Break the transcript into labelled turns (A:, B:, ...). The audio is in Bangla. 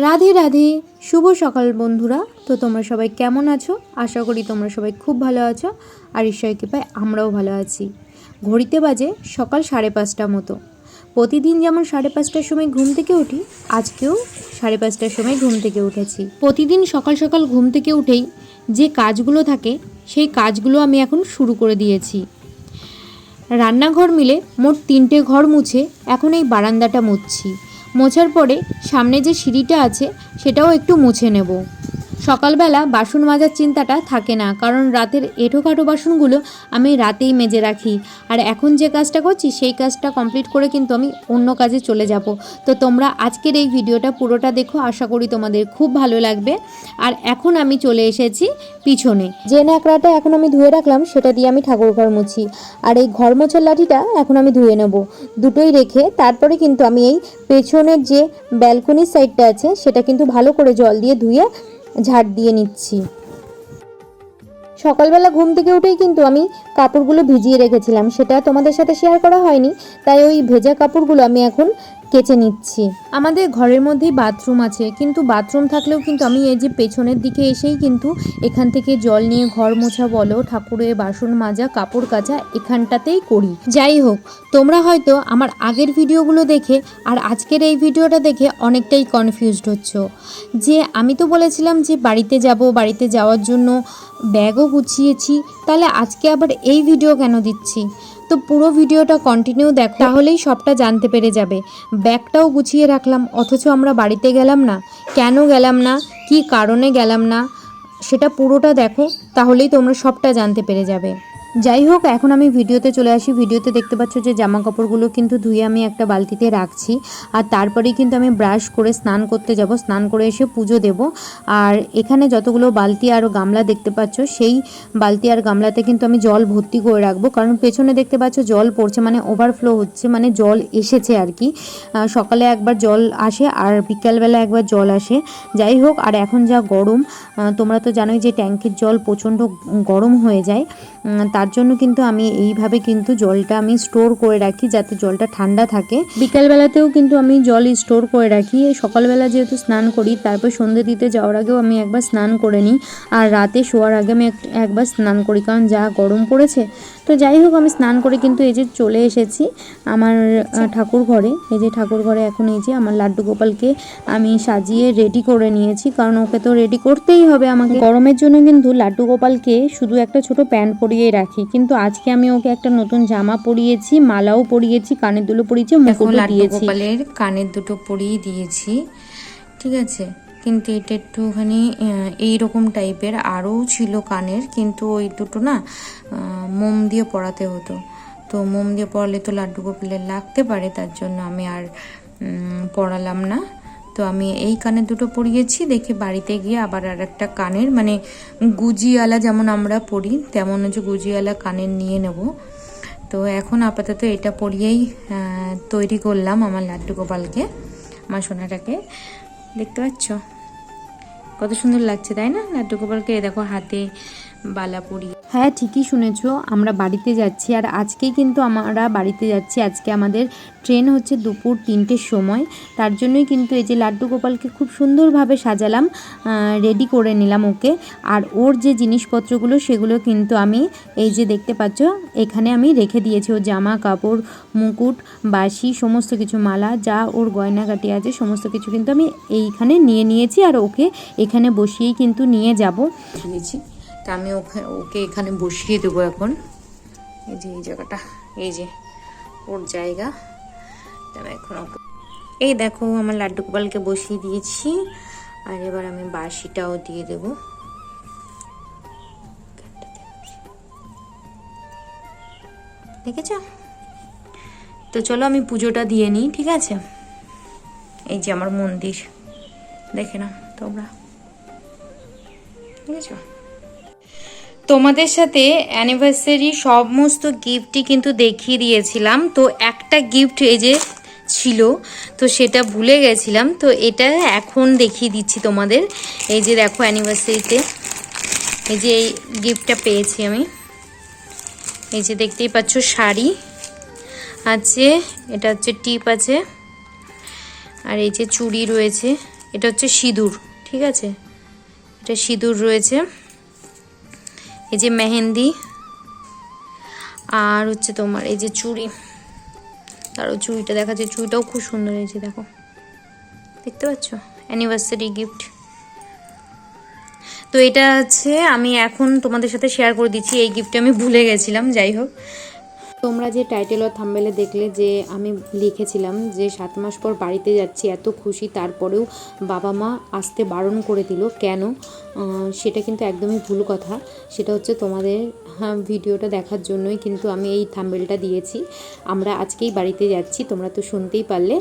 A: রাধে রাধে, শুভ সকাল বন্ধুরা। তো তোমরা সবাই কেমন আছো? আশা করি তোমরা সবাই খুব ভালো আছো, আর ঈশ্বরের কৃপায় আমরাও ভালো আছি। ঘড়িতে বাজে সকাল 5:30 মতো। প্রতিদিন যেমন 5:30টার সময় ঘুম থেকে উঠি, আজকেও 5:30টার সময় ঘুম থেকে উঠেছি। প্রতিদিন সকাল সকাল ঘুম থেকে উঠেই যে কাজগুলো থাকে সেই কাজগুলো আমি এখন শুরু করে দিয়েছি। রান্নাঘর মিলে মোট 3টে ঘর মুছে এখন এই বারান্দাটা মুছছি। মোছার পরে সামনে যে সিঁড়িটা আছে সেটাও একটু মুছে নেব। সকালবেলা বাসন মাজার চিন্তাটা থাকে না, কারণ রাতের এঁঠোকাটো বাসনগুলো আমি রাতেই মেজে রাখি। আর এখন যে কাজটা করছি সেই কাজটা কমপ্লিট করে কিন্তু আমি অন্য কাজে চলে যাব। তো তোমরা আজকের এই ভিডিওটা পুরোটা দেখো, আশা করি তোমাদের খুব ভালো লাগবে। আর এখন আমি চলে এসেছি পিছনে, যে ন্যাকড়াটা এখন আমি ধুয়ে রাখলাম সেটা দিয়ে আমি ঠাকুর ঘর মুছি। আর এই ঘর মোছার লাঠিটা এখন আমি ধুয়ে নেব। দুটোই রেখে তারপরে কিন্তু আমি এই পেছনের যে ব্যালকনির সাইডটা আছে সেটা কিন্তু ভালো করে জল দিয়ে ধুয়ে ঝাড় দিয়ে নিচ্ছি। সকালবেলা ঘুম থেকে উঠেই কিন্তু আমি কাপড়গুলো ভিজিয়ে রেখেছিলাম, সেটা তোমাদের সাথে শেয়ার করা হয়নি, তাই ওই ভেজা কাপড়গুলো আমি এখন কেচে নিচ্ছি। আমাদের ঘরের মধ্যেই বাথরুম আছে, কিন্তু বাথরুম থাকলেও কিন্তু আমি এই যে পেছনের দিকে এসেই কিন্তু এখান থেকে জল নিয়ে ঘর মোছা বলো, ঠাকুরের বাসন মাজা, কাপড় কাচা এখানটাতেই করি। যাই হোক, তোমরা হয়তো আমার আগের ভিডিওগুলো দেখে আর আজকের এই ভিডিওটা দেখে অনেকটাই কনফিউজড হচ্ছ যে আমি তো বলেছিলাম যে বাড়িতে যাব, বাড়িতে যাওয়ার জন্য ব্যাগও গুছিয়েছি, তাহলে আজকে আবার এই ভিডিও কেন দিচ্ছি? তো পুরো ভিডিওটা কন্টিনিউ দেখো, তাহলেই সবটা জানতে পেরে যাবে। ব্যাগটাও গুছিয়ে রাখলাম, অথচ আমরা বাড়িতে গেলাম না। কেন গেলাম না, কী কারণে গেলাম না, সেটা পুরোটা দেখো, তাহলেই তোমরা সবটা জানতে পেরে যাবে। যাই হোক, এখন আমি ভিডিওতে চলে আসি। ভিডিওতে দেখতে পাচ্ছ যে জামা কাপড়গুলো কিন্তু ধুয়ে আমি একটা বালতিতে রাখছি। আর তারপরেই কিন্তু আমি ব্রাশ করে স্নান করতে যাব, স্নান করে এসে পুজো দেব। আর এখানে যতগুলো বালতি আর গামলা দেখতে পাচ্ছ, সেই বালতি আর গামলাতে কিন্তু আমি জল ভর্তি করে রাখবো, কারণ পেছনে দেখতে পাচ্ছ জল পড়ছে, মানে ওভারফ্লো হচ্ছে, মানে জল এসেছে আর কি। সকালে একবার জল আসে আর বিকালবেলা একবার জল আসে। যাই হোক, আর এখন যা গরম, তোমরা তো জানোই যে ট্যাঙ্কির জল প্রচণ্ড গরম হয়ে যায়। তার জন্য কিন্তু আমি এইভাবে কিন্তু জলটা আমি স্টোর করে রাখি, যাতে জলটা ঠান্ডা থাকে। বিকালবেলাতেও কিন্তু আমি জল স্টোর করে রাখি। সকালবেলা যেহেতু স্নান করি, তারপর সন্ধ্যে দিতে যাওয়ার আগেও আমি একবার স্নান করে নিই, আর রাতে শোয়ার আগে আমি একবার স্নান করি, কারণ যা গরম পড়েছে। তো যাই হোক, আমি স্নান করে কিন্তু এই যে চলে এসেছি আমার ঠাকুর ঘরে। এই যে ঠাকুর ঘরে এখন এই যে আমার লাড্ডু গোপালকে আমি সাজিয়ে রেডি করে নিয়েছি, কারণ ওকে তো রেডি করতেই হবে আমাকে। গরমের জন্য কিন্তু লাড্ডু গোপালকে শুধু একটা ছোট প্যান্ট পরিয়ে রাখি, কিন্তু আজকে আমি ওকে একটা নতুন জামা পরিয়েছি, মালাও পরিয়েছি, কানের দুলো পরিয়েছি, মুকুটও দিয়েছি। গোপালের কানের দুটো পরিয়ে দিয়েছি, ঠিক আছে। কিন্তু এটা একটুখানি এইরকম টাইপের আরও ছিল কানের, কিন্তু ওই দুটো না মোম দিয়ে পরাতে হতো। তো মোম দিয়ে পরালে তো লাড্ডু গোপালের লাগতে পারে, তার জন্য আমি আর পরালাম না। তো আমি এই কানের দুটো পরিয়েছি, দেখে বাড়িতে গিয়ে আবার আর একটা কানের, মানে গুজিওয়ালা যেমন আমরা পরি তেমন হচ্ছে গুজিওয়ালা কানের নিয়ে নেব। তো এখন আপাতত এটা পরিয়েই তৈরি করলাম আমার লাড্ডু গোপালকে, আমার সোনাটাকে। দেখতে পাচ্ছ কত সুন্দর লাগছে, তাই না? লাড্ডু গোপালকে দেখো হাতে বালা পরিয়ে। হ্যাঁ, ঠিকই শুনেছো, আমরা বাড়িতে যাচ্ছি। আর আজকেই কিন্তু আমরা বাড়িতে যাচ্ছি। আজকে আমাদের ট্রেন হচ্ছে দুপুর 3টের সময়। তার জন্যই কিন্তু এই যে লাড্ডু গোপালকে খুব সুন্দরভাবে সাজালাম, রেডি করে নিলাম ওকে। আর ওর যে জিনিসপত্রগুলো সেগুলো কিন্তু আমি এই যে দেখতে পাচ্ছ এখানে আমি রেখে দিয়েছি। ওর জামা কাপড়, মুকুট, বাঁশি, সমস্ত কিছু, মালা, যা ওর গয়নাগাটি আছে সমস্ত কিছু কিন্তু আমি এইখানে নিয়ে নিয়েছি। আর ওকে এখানে বসিয়েই কিন্তু নিয়ে যাব দিয়েছি। তা আমি ওকে এখানে বসিয়ে দেবো এখন। এই যে এই জায়গাটা, এই যে ওর জায়গা। এখন এই দেখো আমার লাড্ডু গোপালকে বসিয়ে দিয়েছি। আর এবার আমি বাঁশিটাও দিয়ে দেব। দেখেছ? তো চলো আমি পুজোটা দিয়ে নিই, ঠিক আছে? এই যে আমার মন্দির, দেখে নাও তোমরা, ঠিক আছে? তোমাদের সাথে অ্যানিভার্সারি সমস্ত গিফটই কিন্তু দেখিয়ে দিয়েছিলাম। তো একটা গিফট এই যে ছিল, তো সেটা ভুলে গেছিলাম, তো এটা এখন দেখিয়ে দিচ্ছি তোমাদের। এই যে দেখো অ্যানিভার্সারিতে এই যে এই গিফটটা পেয়েছি আমি। এই যে দেখতেই পাচ্ছ শাড়ি আছে, এটা হচ্ছে টিপ আছে, আর এই যে চুড়ি রয়েছে, এটা হচ্ছে সিঁদুর, ঠিক আছে, এটা সিঁদুর রয়েছে, এই যে মেহেন্দি, আর হচ্ছে তোমার এই যে চুড়ি, তারও চুড়িটা দেখাচ্ছে, চুড়িটাও খুব সুন্দর, এই যে দেখো, দেখতে পাচ্ছ, অ্যানিভার্সারি গিফট। তো এটা হচ্ছে আমি এখন তোমাদের সাথে শেয়ার করে দিচ্ছি, এই গিফটটা আমি ভুলে গেছিলাম। যাই হোক, তোমরা যে টাইটেল আর থাম্বনেলে দেখলে যে আমি লিখেছিলাম যে 7 মাস পর বাড়িতে যাচ্ছি, এত খুশি, তারপরেও বাবা মা আসতে বারণ করে দিল কেন, সেটা কিন্তু একদমই ভুল কথা। সেটা হচ্ছে তোমাদের ভিডিওটা দেখার জন্যই কিন্তু আমি এই থাম্বনেলটা দিয়েছি। আমরা আজকেই বাড়িতে যাচ্ছি, তোমরা তো শুনতেই পারলে।